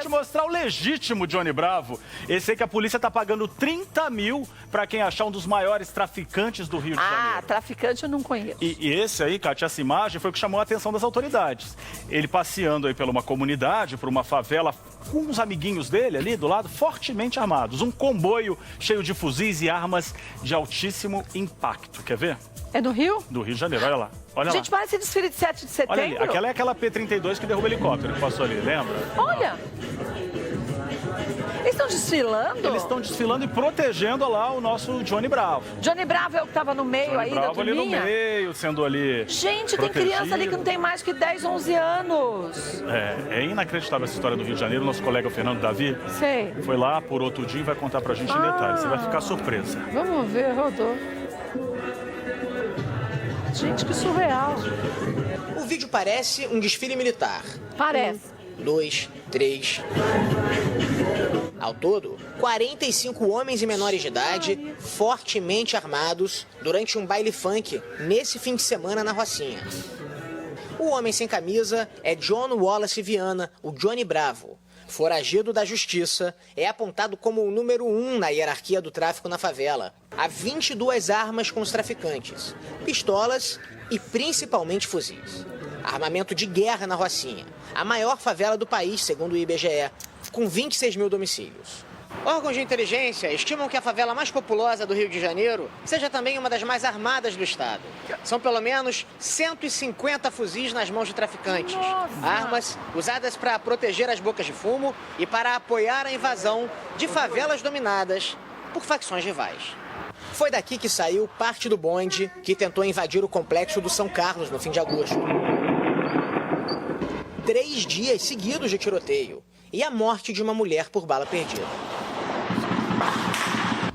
te mostrar o legítimo Johnny Bravo. Esse aí que a polícia tá pagando 30 mil pra quem achar um dos maiores traficantes do Rio de Janeiro. Ah, traficante eu não conheço. E esse aí, Kátia, essa imagem foi o que chamou a atenção das autoridades. Ele passeando aí por uma comunidade, por uma favela, com uns amiguinhos dele ali do lado, fortemente armados. Um comboio cheio de fuzis e armas de altíssimo impacto. Quer ver? É do Rio? Do Rio de Janeiro, olha lá. Olha Gente, lá. parece desfile de 7 de setembro. Olha ali, aquela é aquela P-32 que derruba helicóptero que passou ali, lembra? Olha! Eles estão desfilando? Eles estão desfilando e protegendo lá o nosso Johnny Bravo. Johnny Bravo é o que estava no meio Johnny aí Bravo da ali no turminha? meio, sendo ali Gente, protegido. tem criança ali que não tem mais que 10, 11 anos. É inacreditável essa história do Rio de Janeiro. Nosso colega Fernando Davi Sei. foi lá por outro dia e vai contar pra gente em detalhes. Você vai ficar surpresa. Vamos ver, rodou. Gente, que surreal. O vídeo parece um desfile militar. Parece. 2, 3. Ao todo, 45 homens e menores de idade, fortemente armados, durante um baile funk nesse fim de semana na Rocinha. O homem sem camisa é John Wallace Viana, o Johnny Bravo. Foragido da justiça, é apontado como o número 1 na hierarquia do tráfico na favela. Há 22 armas com os traficantes, pistolas e principalmente fuzis. Armamento de guerra na Rocinha, a maior favela do país, segundo o IBGE, com 26 mil domicílios. Órgãos de inteligência estimam que a favela mais populosa do Rio de Janeiro seja também uma das mais armadas do estado. São pelo menos 150 fuzis nas mãos de traficantes. Nossa. Armas usadas para proteger as bocas de fumo e para apoiar a invasão de favelas dominadas por facções rivais. Foi daqui que saiu parte do bonde que tentou invadir o complexo do São Carlos no fim de agosto. 3 dias seguidos de tiroteio e a morte de uma mulher por bala perdida.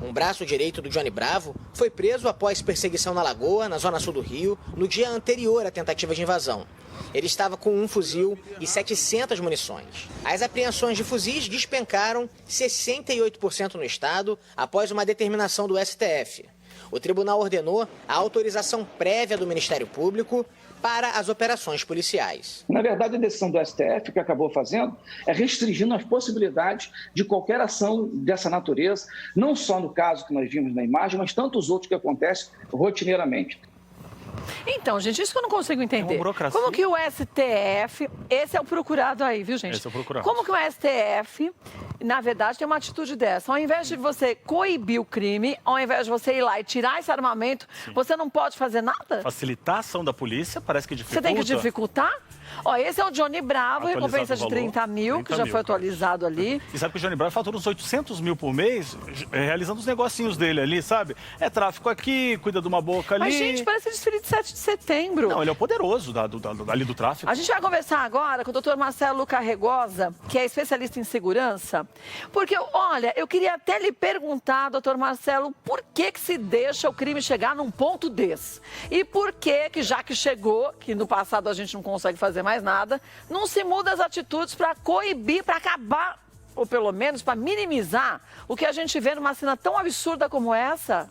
Um braço direito do Johnny Bravo foi preso após perseguição na Lagoa, na zona sul do Rio, no dia anterior à tentativa de invasão. Ele estava com um fuzil e 700 munições. As apreensões de fuzis despencaram 68% no estado após uma determinação do STF. O tribunal ordenou a autorização prévia do Ministério Público para as operações policiais. Na verdade, a decisão do STF, que acabou fazendo, é restringindo as possibilidades de qualquer ação dessa natureza, não só no caso que nós vimos na imagem, mas tantos outros que acontecem rotineiramente. Então, gente, isso que eu não consigo entender. burocracia. Como que o STF, esse é o procurado aí, viu, gente? Esse é o procurado. Como que o STF, na verdade, tem uma atitude dessa? Ao invés de você coibir o crime, ao invés de você ir lá e tirar esse armamento, você não pode fazer nada? Facilitar a ação da polícia, parece que dificulta. Você tem que dificultar? Ó, esse é o Johnny Bravo, Atualizado recompensa de o valor, 30 mil, que já foi atualizado ali. E sabe que o Johnny Bravo fatura uns 800 mil por mês, realizando os negocinhos dele ali, sabe? É tráfico aqui, cuida de uma boca ali. Mas, gente, parece desfile de 7 de setembro. Não, ele é o poderoso ali do tráfico. A gente vai conversar agora com o doutor Marcelo Carregosa, que é especialista em segurança. Porque, olha, eu queria até lhe perguntar, doutor Marcelo, por que se deixa o crime chegar num ponto desse? E por que, já que chegou, que no passado a gente não consegue fazer mais nada, não se muda as atitudes para coibir, para acabar, ou pelo menos para minimizar o que a gente vê numa cena tão absurda como essa?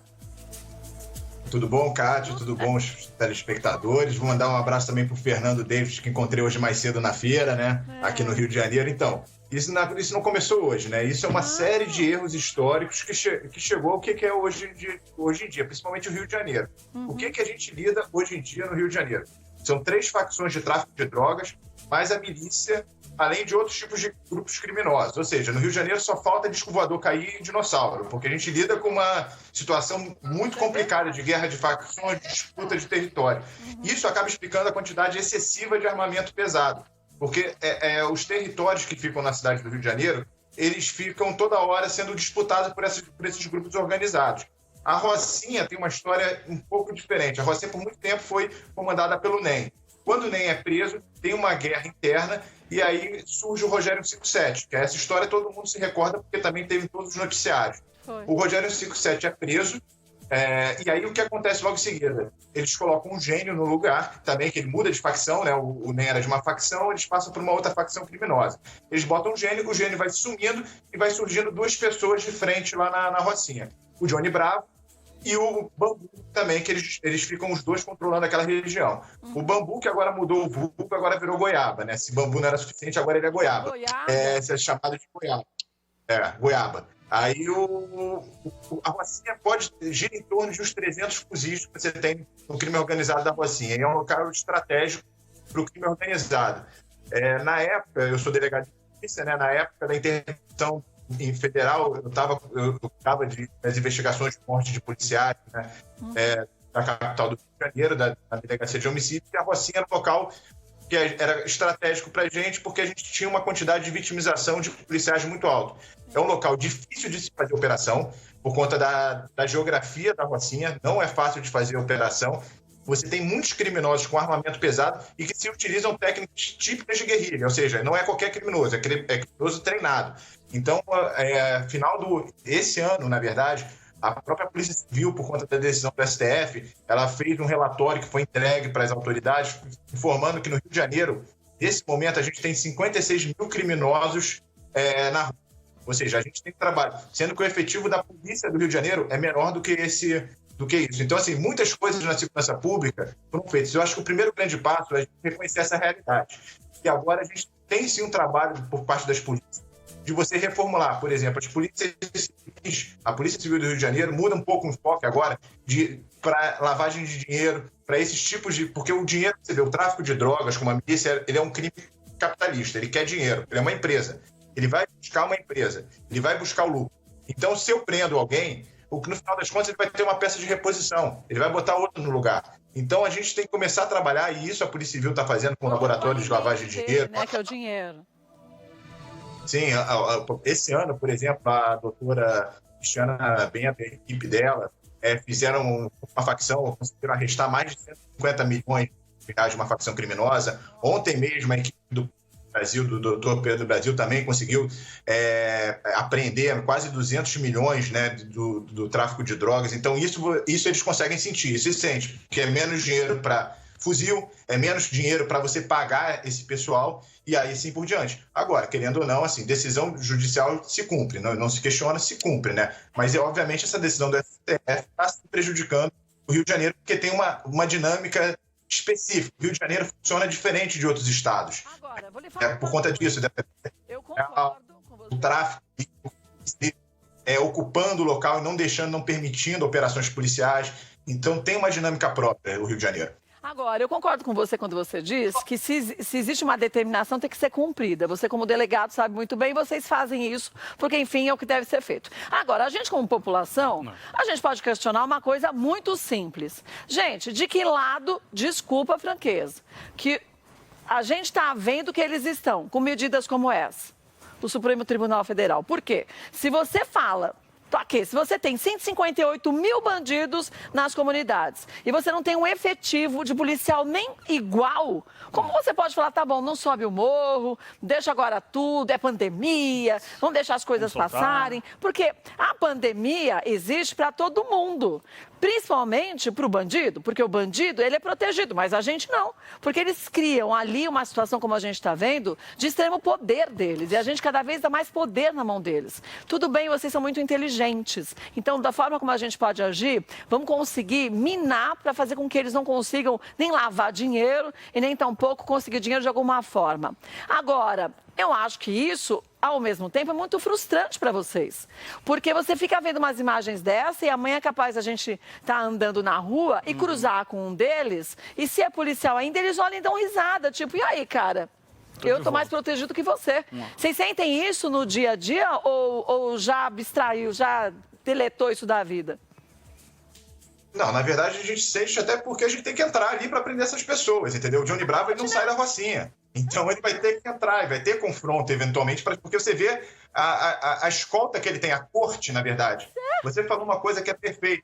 Tudo bom, Kátia? Tudo bom, os telespectadores? Vou mandar um abraço também pro Fernando Davis, que encontrei hoje mais cedo na feira, né? Aqui no Rio de Janeiro. Então, isso não começou hoje, né? Isso é uma série de erros históricos que chegou ao que é hoje em dia, principalmente o Rio de Janeiro. O que a gente lida hoje em dia no Rio de Janeiro? São 3 facções de tráfico de drogas, mais a milícia, além de outros tipos de grupos criminosos. Ou seja, no Rio de Janeiro só falta disco voador cair e dinossauro, porque a gente lida com uma situação muito complicada de guerra de facções, de disputa de território. Isso acaba explicando a quantidade excessiva de armamento pesado, porque os territórios que ficam na cidade do Rio de Janeiro, eles ficam toda hora sendo disputados por esses grupos organizados. A Rocinha tem uma história um pouco diferente. A Rocinha, por muito tempo, foi comandada pelo NEM. Quando o NEM é preso, tem uma guerra interna e aí surge o Rogério 57, que essa história todo mundo se recorda porque também teve em todos os noticiários. O Rogério 57 é preso e aí o que acontece logo em seguida? Eles colocam um gênio no lugar, também que ele muda de facção, né? O NEM era de uma facção, eles passam por uma outra facção criminosa. Eles botam um gênio, o gênio vai sumindo e vai surgindo 2 pessoas de frente lá na Rocinha. O Johnny Bravo e o Bambu também, que eles ficam os dois controlando aquela região. O Bambu, que agora mudou o vulgo, agora virou Goiaba, né? Se Bambu não era suficiente, agora ele é Goiaba. É chamado de Goiaba. Goiaba. Aí a Rocinha pode girar em torno de uns 300 fuzis que você tem no crime organizado da Rocinha. E é um local estratégico para o crime organizado. Na época, eu sou delegado de polícia, né? Na época da intervenção em federal, eu estava das investigações de morte de policiais, né? Da capital do Rio de Janeiro, da delegacia de homicídio, e a Rocinha era um local que era estratégico para a gente, porque a gente tinha uma quantidade de vitimização de policiais muito alto. É um local difícil de se fazer operação, por conta da geografia da Rocinha, não é fácil de fazer operação. Você tem muitos criminosos com armamento pesado e que se utilizam técnicas típicas de guerrilha, ou seja, não é qualquer criminoso, é criminoso treinado. Então, esse ano, na verdade, a própria Polícia Civil, por conta da decisão do STF, ela fez um relatório que foi entregue para as autoridades, informando que no Rio de Janeiro, nesse momento, a gente tem 56 mil criminosos na rua. Ou seja, a gente tem trabalho, sendo que o efetivo da Polícia do Rio de Janeiro é menor do que isso. Então, assim, muitas coisas na segurança pública foram feitas. Eu acho que o primeiro grande passo é a gente reconhecer essa realidade. E agora a gente tem, sim, um trabalho por parte das polícias de você reformular, por exemplo, as polícias civis, a Polícia Civil do Rio de Janeiro muda um pouco o enfoque agora para lavagem de dinheiro, para esses tipos de... Porque o dinheiro, você vê, o tráfico de drogas, como a milícia, ele é um crime capitalista, ele quer dinheiro, ele é uma empresa. Ele vai buscar uma empresa, ele vai buscar o lucro. Então, se eu prendo alguém, no final das contas, ele vai ter uma peça de reposição, ele vai botar outro no lugar. Então, a gente tem que começar a trabalhar, e isso a Polícia Civil está fazendo com laboratórios de lavagem de dinheiro. Né, que é o dinheiro. Sim, esse ano, por exemplo, a doutora Cristiana Bento e a equipe dela fizeram uma facção, conseguiram arrestar mais de 150 milhões de reais de uma facção criminosa. Ontem mesmo, a equipe do Brasil, do doutor Pedro Brasil, também conseguiu apreender quase 200 milhões, né, do tráfico de drogas. Então, isso eles conseguem sentir, isso se sente, que é menos dinheiro para fuzil, é menos dinheiro para você pagar esse pessoal e aí assim por diante. Agora, querendo ou não, assim, decisão judicial se cumpre, não se questiona, se cumpre, né? Mas, obviamente, essa decisão do STF está prejudicando o Rio de Janeiro porque tem uma dinâmica específica. O Rio de Janeiro funciona diferente de outros estados. Agora, vou lhe falar por conta disso. Eu concordo com você. O tráfico ocupando o local e não permitindo operações policiais. Então, tem uma dinâmica própria o Rio de Janeiro. Agora, eu concordo com você quando você diz que se existe uma determinação, tem que ser cumprida. Você, como delegado, sabe muito bem, vocês fazem isso, porque, enfim, é o que deve ser feito. Agora, a gente, como população, a gente pode questionar uma coisa muito simples. Gente, de que lado, desculpa a franqueza, que a gente está vendo que eles estão com medidas como essa, do Supremo Tribunal Federal? Por quê? Se você fala... Se você tem 158 mil bandidos nas comunidades e você não tem um efetivo de policial nem igual, como você pode falar, tá bom, não sobe o morro, deixa agora tudo, é pandemia, vamos deixar as coisas passarem? Porque a pandemia existe para todo mundo, principalmente para o bandido, porque o bandido, ele é protegido, mas a gente não, porque eles criam ali uma situação, como a gente está vendo, de extremo poder deles, e a gente cada vez dá mais poder na mão deles. Tudo bem, vocês são muito inteligentes, então, da forma como a gente pode agir, vamos conseguir minar para fazer com que eles não consigam nem lavar dinheiro e nem tampouco conseguir dinheiro de alguma forma. Agora, eu acho que isso, ao mesmo tempo, é muito frustrante para vocês. Porque você fica vendo umas imagens dessa e amanhã é capaz a gente estar andando na rua e cruzar com um deles, e se é policial ainda, eles olham e dão risada, tipo, e aí, cara? Eu estou mais protegido que você. Vocês sentem isso no dia a dia ou já abstraiu, já deletou isso da vida? Não, na verdade a gente sente até porque a gente tem que entrar ali para prender essas pessoas, entendeu? O Johnny Bravo ele não sai da Rocinha. Então ele vai ter que entrar, vai ter confronto eventualmente, porque você vê a escolta que ele tem, a corte, na verdade. Você falou uma coisa que é perfeita,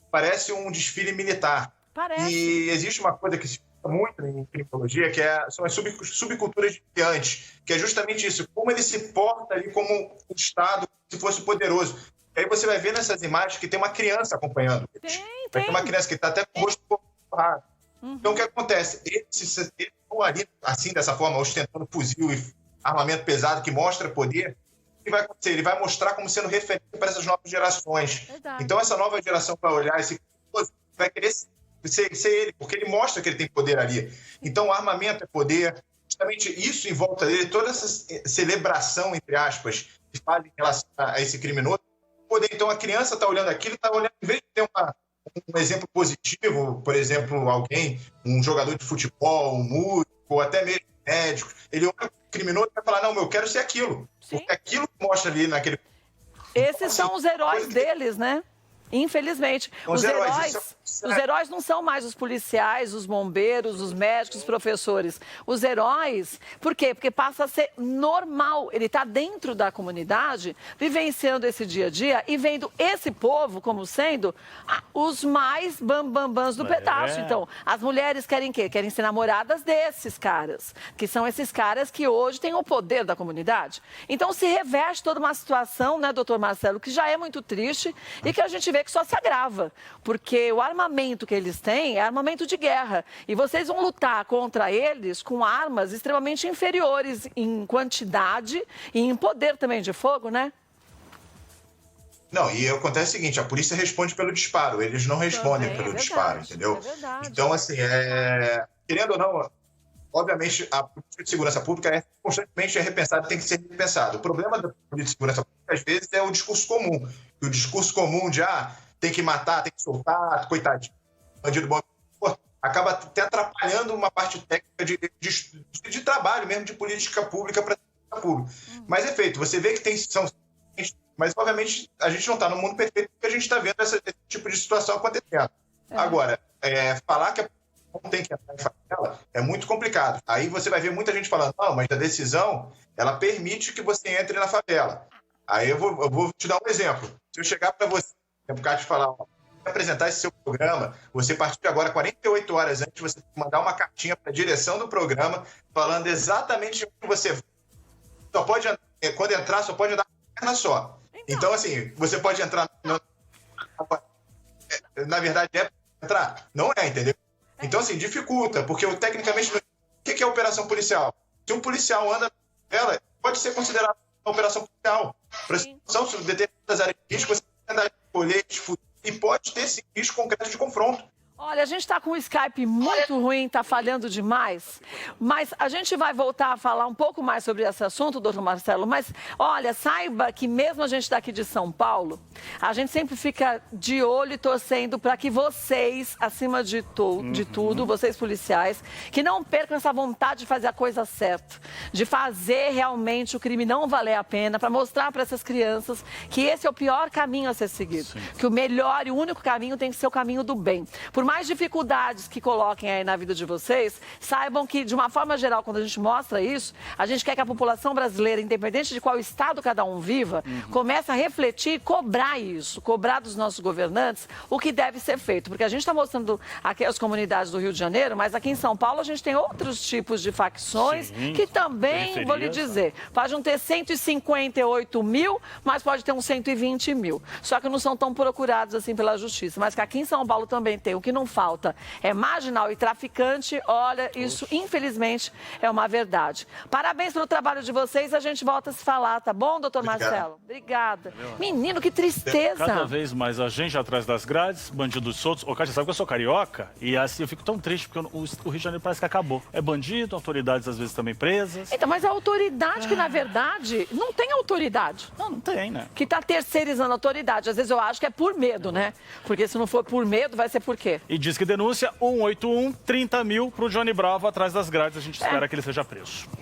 parece um desfile militar. Parece. E existe uma coisa que se muito em criminologia, que são as subculturas de vigilantes, que é justamente isso, como ele se porta ali como um Estado, se fosse poderoso. E aí você vai ver nessas imagens que tem uma criança acompanhando. Tem uma criança que está até com o rosto borrado. Então, o que acontece? Eles estão ali, assim, dessa forma, ostentando fuzil e armamento pesado que mostra poder, que vai acontecer? Ele vai mostrar como sendo referência para essas novas gerações. Verdade. Então, essa nova geração vai olhar esse vai querer ser ele, porque ele mostra que ele tem poder ali. Então, o armamento é poder. Justamente isso em volta dele, toda essa celebração, entre aspas, que fazem em relação a esse criminoso, poder. Então, a criança está olhando aquilo, está olhando, em vez de ter um exemplo positivo, por exemplo, alguém, um jogador de futebol, um músico, ou até mesmo médico, ele olha o criminoso e vai falar, não, eu quero ser aquilo. Sim. Porque aquilo que mostra ali naquele... Esses são os heróis deles, né? Infelizmente, os heróis não são mais os policiais, os bombeiros, os médicos, os professores. Os heróis, por quê? Porque passa a ser normal. Ele está dentro da comunidade, vivenciando esse dia a dia e vendo esse povo como sendo os mais bambambãs do pedaço. Então, as mulheres querem o quê? Querem ser namoradas desses caras, que são esses caras que hoje têm o poder da comunidade. Então, se reveste toda uma situação, né, doutor Marcelo, que já é muito triste e que a gente vê que só se agrava, porque o armamento que eles têm é armamento de guerra e vocês vão lutar contra eles com armas extremamente inferiores em quantidade e em poder também de fogo, né? Não, e acontece o seguinte, a polícia responde pelo disparo, eles não respondem pelo disparo, entendeu? Então, assim, querendo ou não, obviamente, a política de segurança pública é constantemente repensada, tem que ser repensada. O problema da política de segurança pública, às vezes, é o discurso comum. E o discurso comum de, tem que matar, tem que soltar, coitadinho, bandido bom, acaba até atrapalhando uma parte técnica de trabalho mesmo, de política pública para a pública. Mas é feito, você vê que mas, obviamente, a gente não está no mundo perfeito porque a gente está vendo esse tipo de situação acontecendo. Agora, falar que a não tem que entrar em favela é muito complicado. Aí você vai ver muita gente falando, não, mas a decisão, ela permite que você entre na favela. Aí eu vou te dar um exemplo. Se eu chegar para você, por causa de falar, apresentar esse seu programa, você, a partir de agora, 48 horas antes, você tem que mandar uma cartinha para a direção do programa, falando exatamente onde você vai. Só pode, quando entrar, só pode andar uma perna só. Então, assim, você pode entrar... Na verdade, é entrar? Não é, entendeu? Então, assim, dificulta, porque tecnicamente, o que é operação policial? Se um policial anda na favela, pode ser considerado uma operação policial. São determinadas áreas de risco, você tem que andar de colete, e pode ter esse risco concreto de confronto. Olha, a gente está com o Skype muito ruim, está falhando demais, mas a gente vai voltar a falar um pouco mais sobre esse assunto, doutor Marcelo, mas olha, saiba que mesmo a gente daqui de São Paulo, a gente sempre fica de olho e torcendo para que vocês, acima de tudo, vocês policiais, que não percam essa vontade de fazer a coisa certa, de fazer realmente o crime não valer a pena, para mostrar para essas crianças que esse é o pior caminho a ser seguido, que o melhor e o único caminho tem que ser o caminho do bem. Por mais dificuldades que coloquem aí na vida de vocês, saibam que, de uma forma geral, quando a gente mostra isso, a gente quer que a população brasileira, independente de qual estado cada um viva, comece a refletir e cobrar isso, cobrar dos nossos governantes o que deve ser feito. Porque a gente está mostrando aqui as comunidades do Rio de Janeiro, mas aqui em São Paulo a gente tem outros tipos de facções que também, vou lhe dizer, pode não ter 158 mil, mas pode ter uns 120 mil. Só que não são tão procurados assim pela justiça. Mas que aqui em São Paulo também tem. O que não falta é marginal e traficante. Olha, isso infelizmente é uma verdade. Parabéns pelo trabalho de vocês, a gente volta a se falar, tá bom, doutor Marcelo? Obrigada. Menino, que tristeza. Cada vez mais a gente atrás das grades, bandidos soltos. Ô, Cátia, sabe que eu sou carioca? E assim, eu fico tão triste, porque o Rio de Janeiro parece que acabou. É bandido, autoridades às vezes também presas. Então, mas a autoridade que, na verdade, não tem autoridade. Não tem, né? Que tá terceirizando a autoridade. Às vezes eu acho que é por medo, né? Porque se não for por medo, vai ser por quê? E diz que denúncia 181, 30 mil pro Johnny Bravo atrás das grades. A gente espera que ele seja preso.